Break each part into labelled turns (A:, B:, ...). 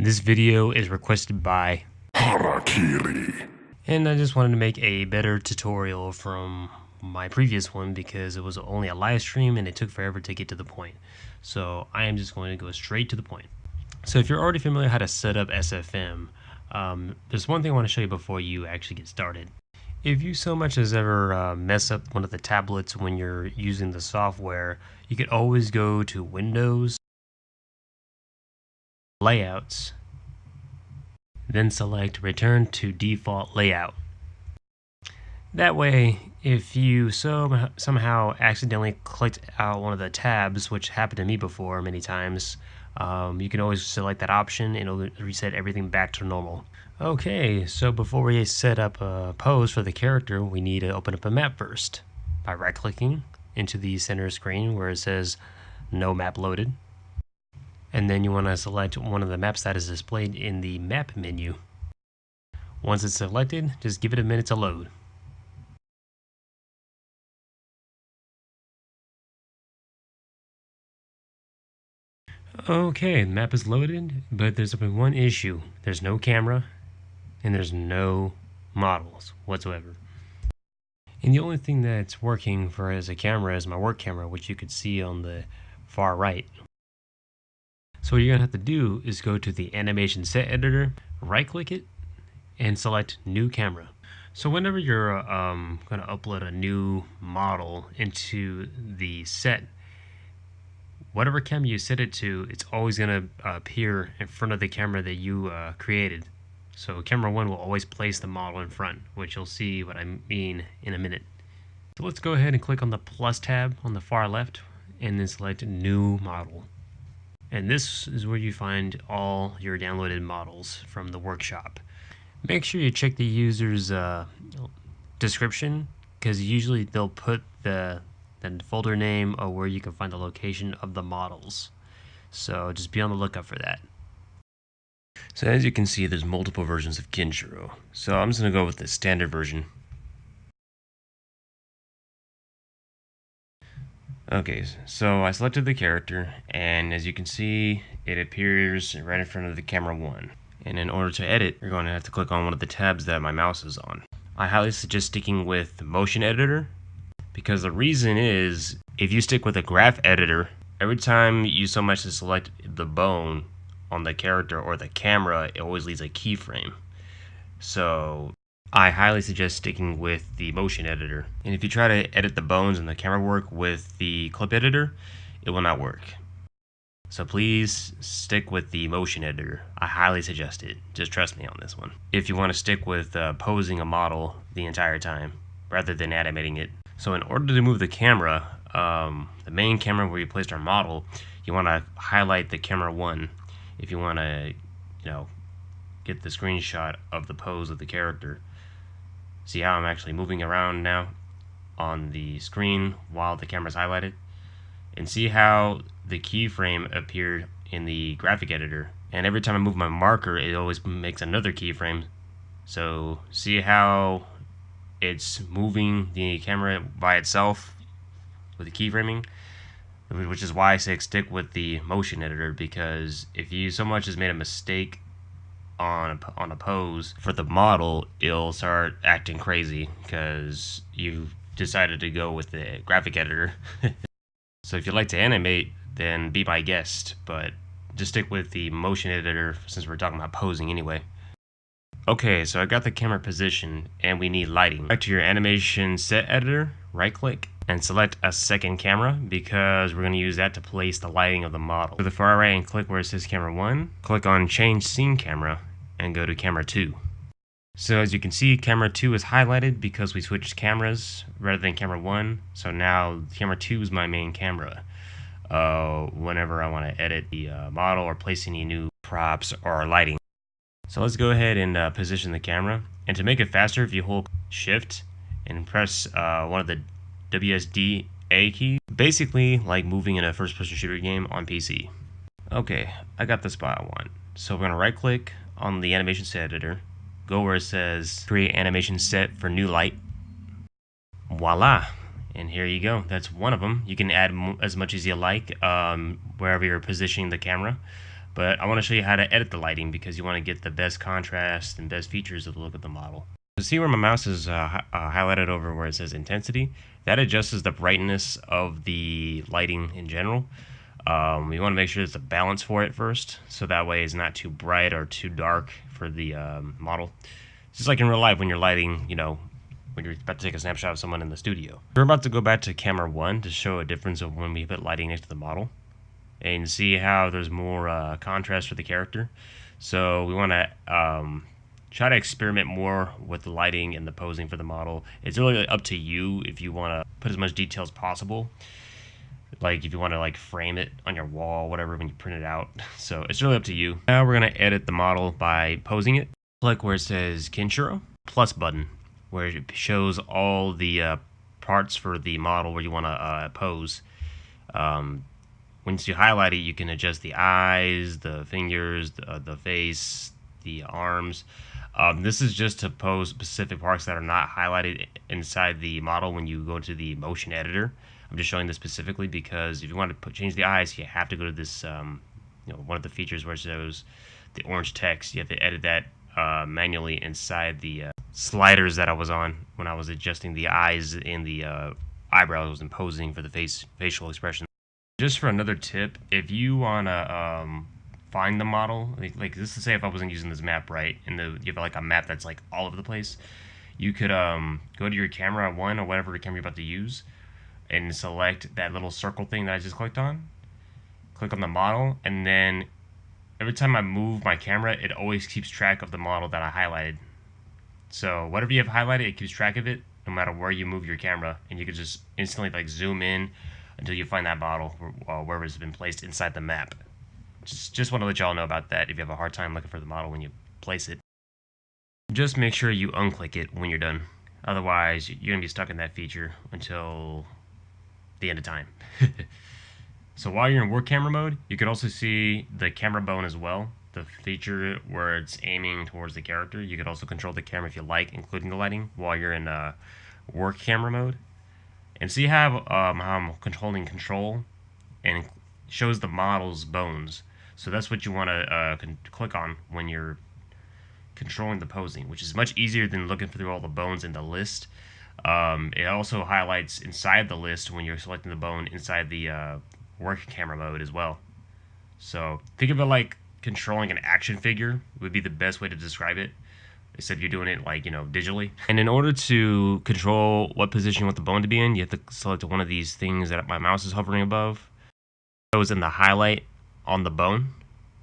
A: This video is requested by
B: Harakiri.
A: and I just wanted to make a better tutorial from my previous one because it was only a live stream and it took forever to get to the point. So I am just going to go straight to the point. So if you're already familiar how to set up SFM, there's one thing I want to show you before you actually get started. If you so much as ever mess up one of the tablets when you're using the software, you could always go to Windows, Layouts, then select Return to Default Layout. That way, if you somehow accidentally clicked out one of the tabs, which happened to me before many times, you can always select that option and it'll reset everything back to normal. Okay, so before we set up a pose for the character, we need to open up a map first by right-clicking into the center screen where it says No Map Loaded. And then you want to select one of the maps that is displayed in the map menu. Once it's selected, just give it a minute to load. Okay, the map is loaded, but there's only one issue. There's no camera, and there's no models whatsoever. And the only thing that's working for as a camera is my work camera, which you could see on the far right. So what you're going to have to do is go to the animation set editor, right click it, and select new camera. So whenever you're going to upload a new model into the set, whatever camera you set it to, it's always going to appear in front of the camera that you created. So camera 1 will always place the model in front, which you'll see what I mean in a minute. So let's go ahead and click on the plus tab on the far left and then select new model. And this is where you find all your downloaded models from the workshop. Make sure you check the user's description, because usually they'll put the folder name or where you can find the location of the models. So just be on the lookout for that. So as you can see, there's multiple versions of Kinshiro. So I'm just going to go with the standard version. Okay, so I selected the character, and as you can see, it appears right in front of the camera 1. And in order to edit, you're going to have to click on one of the tabs that my mouse is on. I highly suggest sticking with the motion editor, because the reason is, if you stick with a graph editor, every time you so much as select the bone on the character or the camera, it always leaves a keyframe. So I highly suggest sticking with the motion editor. And if you try to edit the bones and the camera work with the clip editor, it will not work. So please stick with the motion editor. I highly suggest it. Just trust me on this one. If you want to stick with posing a model the entire time rather than animating it. So in order to move the camera, the main camera where you placed our model, you want to highlight the camera 1 if you want to, get the screenshot of the pose of the character. See how I'm actually moving around now on the screen while the camera's highlighted? And see how the keyframe appeared in the graphic editor. And every time I move my marker, it always makes another keyframe. So see how it's moving the camera by itself with the keyframing? Which is why I say stick with the motion editor, because if you so much as made a mistake on a pose for the model, it'll start acting crazy because you decided to go with the graphic editor. So if you'd like to animate, then be my guest, but just stick with the motion editor since we're talking about posing anyway. Okay, so I got the camera position and we need lighting. Back to your animation set editor, right click and select a second camera, because we're going to use that to place the lighting of the model. To the far right and click where it says camera 1, click on change scene camera and go to camera 2. So as you can see, camera 2 is highlighted because we switched cameras rather than camera 1. So now camera 2 is my main camera whenever I want to edit the model or place any new props or lighting. So let's go ahead and position the camera. And to make it faster, if you hold shift and press one of the WSD A key, basically like moving in a first-person shooter game on PC. Okay, I got the spot I want. So we're going to right click on the animation set editor, go where it says create animation set for new light. Voila, and here you go. That's one of them. You can add as much as you like wherever you're positioning the camera. But I want to show you how to edit the lighting because you want to get the best contrast and best features of the look of the model. So see where my mouse is highlighted over where it says intensity? That adjusts the brightness of the lighting in general. We want to make sure there's a balance for it first, so that way it's not too bright or too dark for the model. Just like in real life when you're lighting, you know, when you're about to take a snapshot of someone in the studio. We're about to go back to camera 1 to show a difference of when we put lighting next to the model and see how there's more contrast for the character. So we want to try to experiment more with the lighting and the posing for the model. It's really up to you if you want to put as much detail as possible. Like if you want to like frame it on your wall, whatever, when you print it out. So it's really up to you. Now we're going to edit the model by posing it. Click where it says Kinshiro, plus button, where it shows all the parts for the model where you want to pose. Once you highlight it, you can adjust the eyes, the fingers, the face, the arms. This is just to pose specific parts that are not highlighted inside the model when you go to the motion editor. I'm just showing this specifically because if you want to change the eyes, you have to go to this, one of the features where it shows the orange text. You have to edit that manually inside the sliders that I was on when I was adjusting the eyes and the eyebrows and posing for the facial expression. Just for another tip, if you want to find the model, like this is say if I wasn't using this map right, and you have like a map that's like all over the place, you could go to your camera 1 or whatever camera you're about to use, and select that little circle thing that I just clicked on. Click on the model, and then every time I move my camera, it always keeps track of the model that I highlighted. So whatever you have highlighted, it keeps track of it no matter where you move your camera, and you can just instantly like zoom in until you find that model wherever it's been placed inside the map. Just want to let y'all know about that if you have a hard time looking for the model when you place it. Just make sure you unclick it when you're done. Otherwise, you're going to be stuck in that feature until the end of time. So while you're in work camera mode, you can also see the camera bone as well. The feature where it's aiming towards the character. You can also control the camera if you like, including the lighting, while you're in work camera mode. And see how I'm controlling control and shows the model's bones. So that's what you want to click on when you're controlling the posing, which is much easier than looking through all the bones in the list. It also highlights inside the list when you're selecting the bone inside the work camera mode as well. So think of it like controlling an action figure would be the best way to describe it, except you're doing it like, digitally. And in order to control what position you want the bone to be in, you have to select one of these things that my mouse is hovering above. It goes in the highlight on the bone.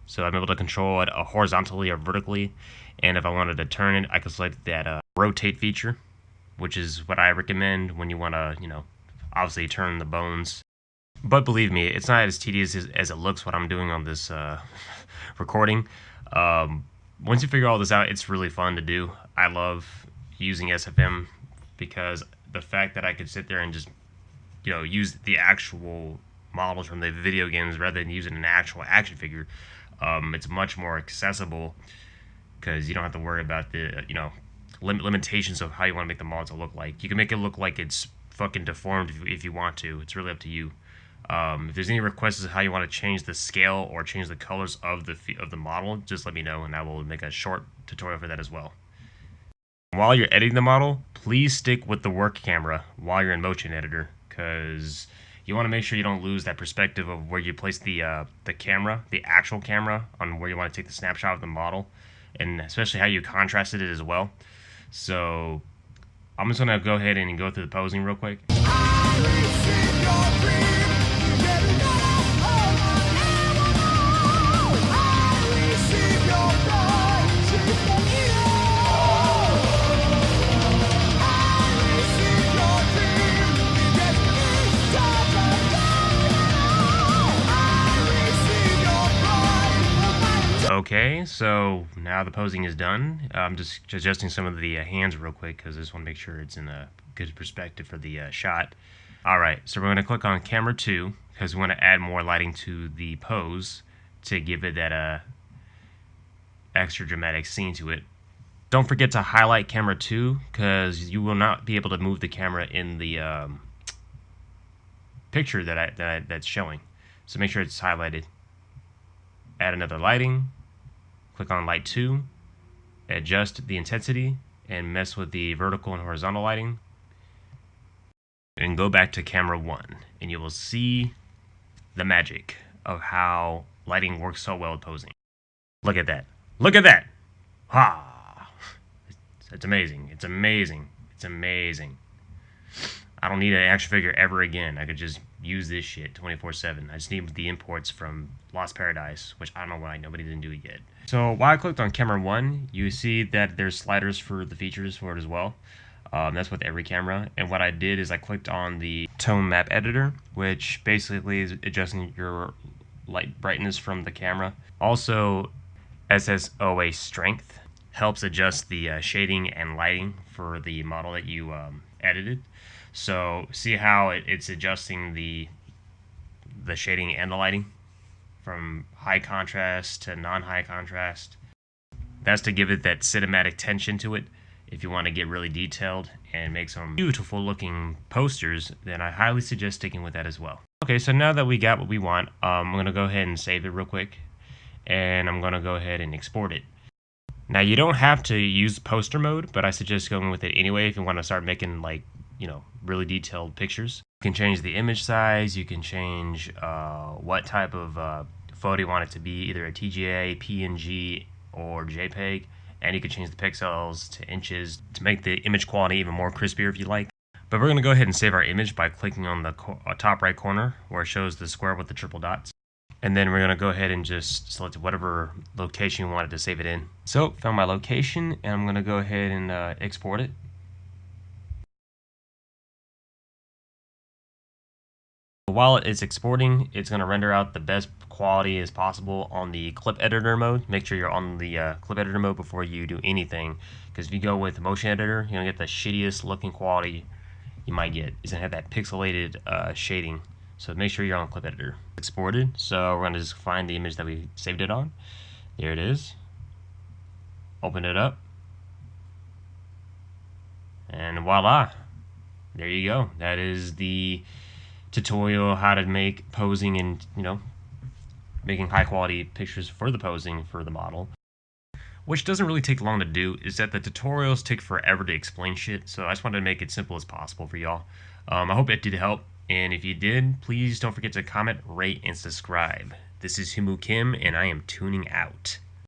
A: So I'm able to control it horizontally or vertically. And if I wanted to turn it, I could select that rotate feature, which is what I recommend when you want to, obviously turn the bones. But believe me, it's not as tedious as it looks what I'm doing on this recording. Once you figure all this out, it's really fun to do. I love using SFM because the fact that I could sit there and just, use the actual models from the video games rather than using an actual action figure, it's much more accessible because you don't have to worry about the, limitations of how you want to make the model to look like. You can make it look like it's fucking deformed if you want to. It's really up to you. If there's any requests of how you want to change the scale or change the colors of the model, just let me know and I will make a short tutorial for that as well. While you're editing the model, please stick with the work camera while you're in motion editor, because you want to make sure you don't lose that perspective of where you place the camera, the actual camera, on where you want to take the snapshot of the model, and especially how you contrasted it as well. So I'm just going to go ahead and go through the posing real quick. Okay, so now the posing is done. I'm just adjusting some of the hands real quick because I just want to make sure it's in a good perspective for the shot. Alright, so we're going to click on camera 2 because we want to add more lighting to the pose to give it that extra dramatic scene to it. Don't forget to highlight camera 2 because you will not be able to move the camera in the picture that's showing. So make sure it's highlighted. add another lighting, click on light 2, adjust the intensity, and mess with the vertical and horizontal lighting, and go back to camera 1, and you will see the magic of how lighting works so well with posing. Look at that. Look at that! Ha! It's amazing. It's amazing. It's amazing. I don't need an action figure ever again. I could just use this shit 24/7. I just need the imports from Lost Paradise, which I don't know why nobody didn't do it yet. So while I clicked on camera 1, you see that there's sliders for the features for it as well. That's with every camera. And what I did is I clicked on the tone map editor, which basically is adjusting your light brightness from the camera. Also, SSOA strength helps adjust the shading and lighting for the model that you edited. So see how it's adjusting the shading and the lighting from high contrast to non-high contrast. That's to give it that cinematic tension to it. If you want to get really detailed and make some beautiful looking posters, then I highly suggest sticking with that as well. Okay, so now that we got what we want, I'm going to go ahead and save it real quick. And I'm going to go ahead and export it. Now, you don't have to use poster mode, but I suggest going with it anyway if you want to start making, like, really detailed pictures. You can change the image size. You can change what type of photo you want it to be, either a TGA, PNG, or JPEG. And you can change the pixels to inches to make the image quality even more crispier if you like. But we're going to go ahead and save our image by clicking on the top right corner where it shows the square with the triple dots. And then we're going to go ahead and just select whatever location you wanted to save it in. So, found my location, and I'm going to go ahead and export it. While it's exporting, it's going to render out the best quality as possible on the clip editor mode. Make sure you're on the clip editor mode before you do anything, because if you go with motion editor, you're going to get the shittiest looking quality you might get. It's going to have that pixelated shading. So make sure you're on clip editor. Exported, so we're going to just find the image that we saved it on. There it is. Open it up. And voila. There you go. That is the tutorial how to make posing and, making high quality pictures for the posing for the model. Which doesn't really take long to do, is that the tutorials take forever to explain shit, so I just wanted to make it simple as possible for y'all. I hope it did help, and if you did, please don't forget to comment, rate, and subscribe. This is Himu Kim, and I am tuning out.